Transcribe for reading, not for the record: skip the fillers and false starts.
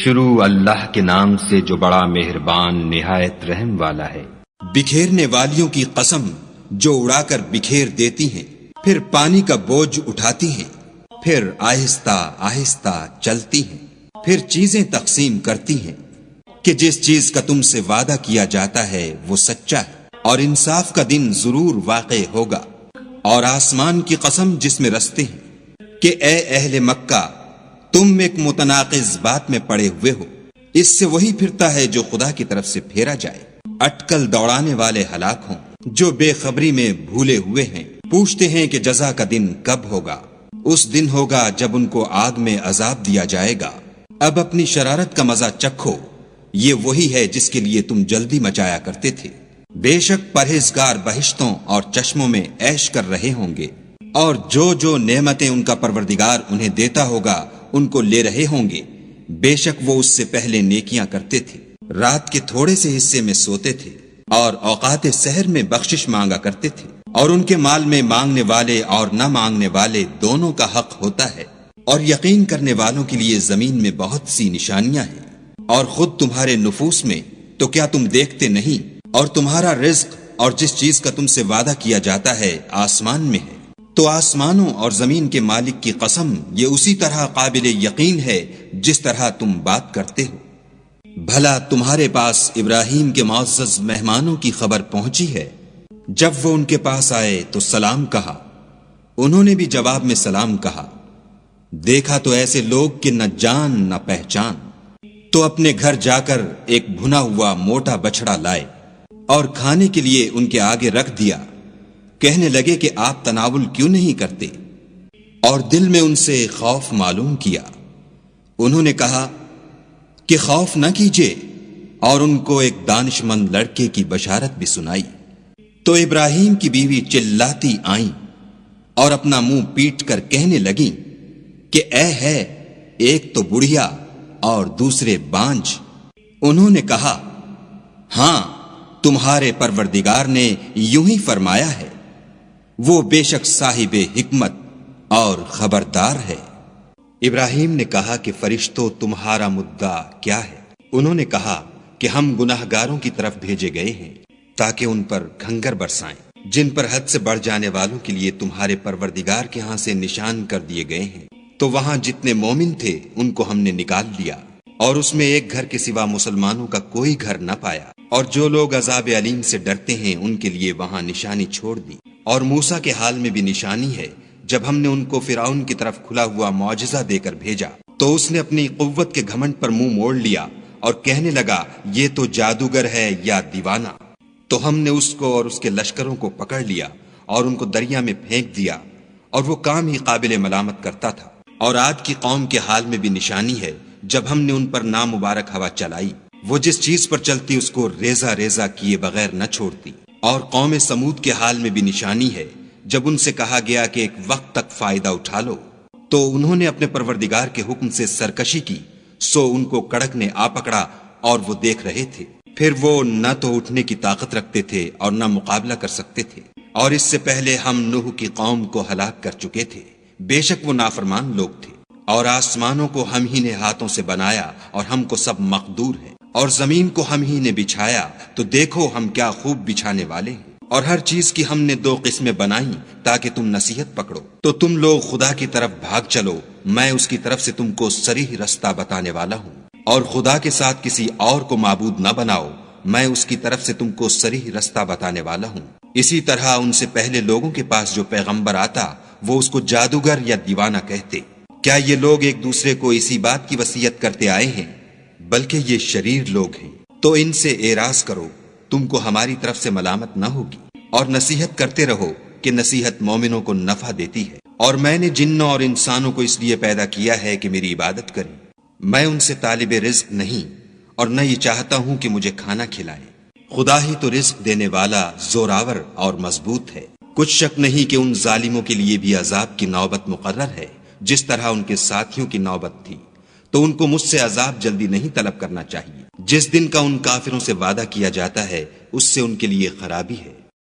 شروع اللہ کے نام سے جو بڑا مہربان نہایت رحم والا ہے۔ بکھیرنے والیوں کی قسم جو اڑا کر بکھیر دیتی ہیں، پھر پانی کا بوجھ اٹھاتی ہیں، پھر آہستہ آہستہ چلتی ہیں، پھر چیزیں تقسیم کرتی ہیں کہ جس چیز کا تم سے وعدہ کیا جاتا ہے وہ سچا ہے اور انصاف کا دن ضرور واقع ہوگا۔ اور آسمان کی قسم جس میں رستے ہیں کہ اے اہل مکہ، تم ایک متناقض بات میں پڑے ہوئے ہو، اس سے وہی پھرتا ہے جو خدا کی طرف سے پھیرا جائے۔ اٹکل دوڑانے والے ہلاک ہوں جو بے خبری میں بھولے ہوئے ہیں، پوچھتے ہیں کہ جزا کا دن کب ہوگا۔ اس دن ہوگا جب ان کو آگ میں عذاب دیا جائے گا۔ اب اپنی شرارت کا مزہ چکھو، یہ وہی ہے جس کے لیے تم جلدی مچایا کرتے تھے۔ بے شک پرہیزگار بہشتوں اور چشموں میں عیش کر رہے ہوں گے، اور جو نعمتیں ان کا پروردگار انہیں دیتا ہوگا ان کو لے رہے ہوں گے۔ بے شک وہ اس سے پہلے نیکیاں کرتے تھے، رات کے تھوڑے سے حصے میں سوتے تھے اور اوقات سحر میں بخشش مانگا کرتے تھے، اور ان کے مال میں مانگنے والے اور نہ مانگنے والے دونوں کا حق ہوتا ہے۔ اور یقین کرنے والوں کے لیے زمین میں بہت سی نشانیاں ہیں، اور خود تمہارے نفوس میں تو کیا تم دیکھتے نہیں؟ اور تمہارا رزق اور جس چیز کا تم سے وعدہ کیا جاتا ہے آسمان میں ہے۔ تو آسمانوں اور زمین کے مالک کی قسم یہ اسی طرح قابل یقین ہے جس طرح تم بات کرتے ہو۔ بھلا تمہارے پاس ابراہیم کے معزز مہمانوں کی خبر پہنچی ہے؟ جب وہ ان کے پاس آئے تو سلام کہا، انہوں نے بھی جواب میں سلام کہا۔ دیکھا تو ایسے لوگ کہ نہ جان نہ پہچان، تو اپنے گھر جا کر ایک بھنا ہوا موٹا بچڑا لائے اور کھانے کے لیے ان کے آگے رکھ دیا۔ کہنے لگے کہ آپ تناول کیوں نہیں کرتے؟ اور دل میں ان سے خوف معلوم کیا۔ انہوں نے کہا کہ خوف نہ کیجیے، اور ان کو ایک دانش مند لڑکے کی بشارت بھی سنائی۔ تو ابراہیم کی بیوی چلاتی آئیں اور اپنا منہ پیٹ کر کہنے لگیں کہ اے ہے، ایک تو بڑھیا اور دوسرے بانجھ۔ انہوں نے کہا، ہاں تمہارے پروردگار نے یوں ہی فرمایا ہے، وہ بے شک صاحب حکمت اور خبردار ہے۔ ابراہیم نے کہا کہ فرشتوں تمہارا مدعا کیا ہے؟ انہوں نے کہا کہ ہم گناہ گاروں کی طرف بھیجے گئے ہیں تاکہ ان پر کھنگر برسائیں، جن پر حد سے بڑھ جانے والوں کے لیے تمہارے پروردگار کے ہاں سے نشان کر دیے گئے ہیں۔ تو وہاں جتنے مومن تھے ان کو ہم نے نکال لیا، اور اس میں ایک گھر کے سوا مسلمانوں کا کوئی گھر نہ پایا، اور جو لوگ عذاب علیم سے ڈرتے ہیں ان کے لیے وہاں نشانی چھوڑ دی۔ اور موسیٰ کے حال میں بھی نشانی ہے، جب ہم نے ان کو فرعون کی طرف کھلا ہوا معجزہ دے کر بھیجا تو اس نے اپنی قوت کے گھمنڈ پر منہ موڑ لیا اور کہنے لگا یہ تو جادوگر ہے یا دیوانہ۔ تو ہم نے اس کو اور اس کے لشکروں کو پکڑ لیا اور ان کو دریا میں پھینک دیا، اور وہ کام ہی قابل ملامت کرتا تھا۔ اور عاد کی قوم کے حال میں بھی نشانی ہے، جب ہم نے ان پر نامبارک ہوا چلائی، وہ جس چیز پر چلتی اس کو ریزہ ریزہ کیے بغیر نہ چھوڑتی۔ اور قوم سمود کے حال میں بھی نشانی ہے، جب ان سے کہا گیا کہ ایک وقت تک فائدہ اٹھا لو، تو انہوں نے اپنے پروردگار کے حکم سے سرکشی کی، سو ان کو کڑک نے آ پکڑا اور وہ دیکھ رہے تھے۔ پھر وہ نہ تو اٹھنے کی طاقت رکھتے تھے اور نہ مقابلہ کر سکتے تھے۔ اور اس سے پہلے ہم نوح کی قوم کو ہلاک کر چکے تھے، بے شک وہ نافرمان لوگ تھے۔ اور آسمانوں کو ہم ہی نے ہاتھوں سے بنایا اور ہم کو سب مقدور ہے، اور زمین کو ہم ہی نے بچھایا، تو دیکھو ہم کیا خوب بچھانے والے ہیں۔ اور ہر چیز کی ہم نے 2 قسمیں بنائیں تاکہ تم نصیحت پکڑو۔ تو تم لوگ خدا کی طرف بھاگ چلو، میں اس کی طرف سے تم کو صریح رستہ بتانے والا ہوں۔ اور خدا کے ساتھ کسی اور کو معبود نہ بناؤ، میں اس کی طرف سے تم کو صریح رستہ بتانے والا ہوں۔ اسی طرح ان سے پہلے لوگوں کے پاس جو پیغمبر آتا وہ اس کو جادوگر یا دیوانہ کہتے۔ کیا یہ لوگ ایک دوسرے کو اسی بات کی وصیت کرتے آئے ہیں؟ بلکہ یہ شریر لوگ ہیں۔ تو ان سے اعراض کرو، تم کو ہماری طرف سے ملامت نہ ہوگی، اور نصیحت کرتے رہو کہ نصیحت مومنوں کو نفع دیتی ہے۔ اور میں نے جنوں اور انسانوں کو اس لیے پیدا کیا ہے کہ میری عبادت کریں۔ میں ان سے طالب رزق نہیں، اور نہ یہ چاہتا ہوں کہ مجھے کھانا کھلائیں۔ خدا ہی تو رزق دینے والا، زوراور اور مضبوط ہے۔ کچھ شک نہیں کہ ان ظالموں کے لیے بھی عذاب کی نوبت مقرر ہے، جس طرح ان کے ساتھیوں کی نوبت تھی۔ تو ان کو مجھ سے عذاب جلدی نہیں طلب کرنا چاہیے۔ جس دن کا ان کافروں سے وعدہ کیا جاتا ہے اس سے ان کے لیے خرابی ہے۔